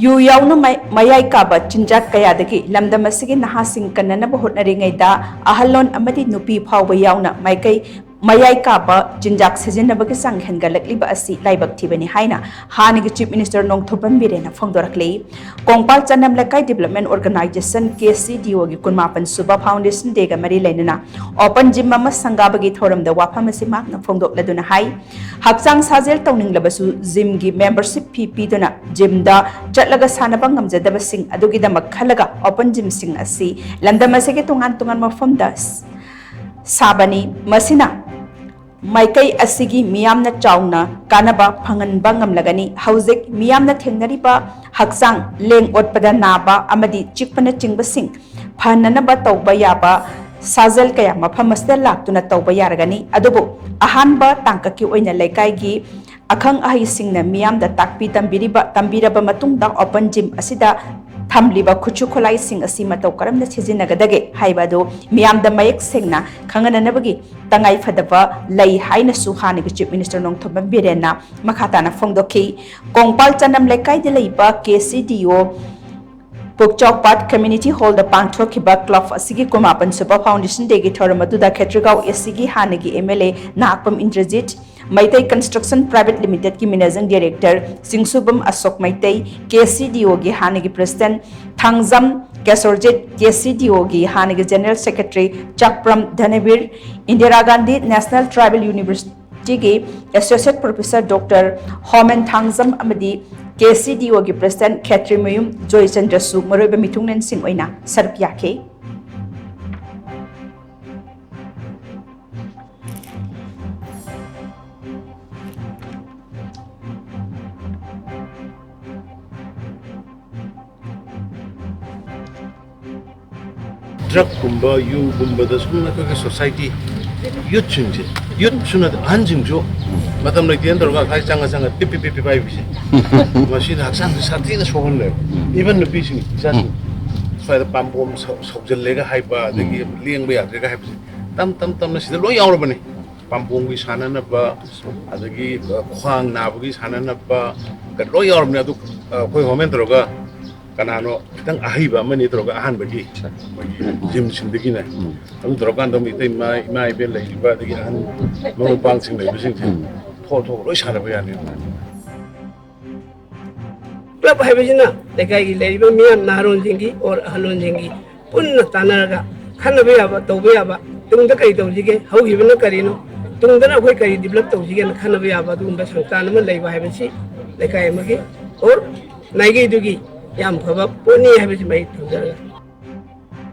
yu yauna mayai kaba chinjak kayadagi lamdam asigi nahasing kananaba hotnaringayda ahalon amadi nupi phawba yauna maikai mayai kaba chinjak sizinabagi sang hengalakliba asi laibak thibani haina hanigi chief minister nongthopan birena phongdorakli kongpal chanam lakai development organization KCDO gi kunmapan suba foundation dega mari lainana open gym ama sangabagi thoramda wafam asi makna phongdokladuna hai hakchang sajel tawninglabasu gym gi membership fee piduna gym da chatlaga sanaba ngamjadaba sing adugidamak khalaga open gym sing asi lamdam asigi tungan mafamda sabani masina maikai asigi miyamna chauna kanaba phanganba ngamlagani hauzik miyamna thengnariba hakchang leng otpada naba amadi chikpana chingbasing phananaba tawba yaba sajal kaya mafam asda laktuna tawba yaragani adubu ahanba tangkaki oina laikai gi akhang ahi singna miyamda takpi tambiraba matungda open gym asida thamliba khuchu kholai sing asi matau karamna sizinnagadage haibadu miyamda mayek sengna khangananabagi tangai phadaba lei haina su hanigi chief minister nongthom birena makhatana phongdokhi kongpal chanam lekai de leiba KCDO Pukchokpat Community Hall the Pangthokhiba Club asigi kumapan Super Foundation degi thoramatuda Khetrigau asigi hanigi MLA Nakpam Indrajit Maitai Construction Private Limited ki Managing Director Singsubam Asok Maitai KCDO gi hanigi President Thangjam Kesorjit KCDO gi hanigi General Secretary Chakpram Dhanavir Indira Gandhi National Tribal University gi Associate Professor Dr. Homen Thangjam amadi KCDO gi President Khetri Mayum Joy Chandra Su Maroiba Mitungnen Sing oina sarp yakhe drug kumba yu kumba da sumna ka society youth chungje youth suna hanjing jo matam lai tian dorga khai changa pipi bai bisi machine haksan sathi na sohon le even the bisi just fa da pam sokjel lega haiba dagi lieng ba ya ga haiba tam na sida lo yaw bani pam pom gi sana na ba adagi khwang na ba gi sana na ba ka lo yaw bani adu koi homen dorga kanano kitang ahiba mani droga ahan bagi gym sindagi na adu droga ando mitai mai be lai ba dagi ahan mo bang sing lai bising tho loi sana ba yani club hai bijina dekai gi lai ba miyan naron jingi or halon jingi punna tanaraga khana be aba to be aba tungda kai to jige hau gi bana karino tungda na koi kai develop to jige na khana be aba dum ba sangtan ma lai ba hai bisi dekai magi or naigi dugi yam phaba poni hai bisi mai tungda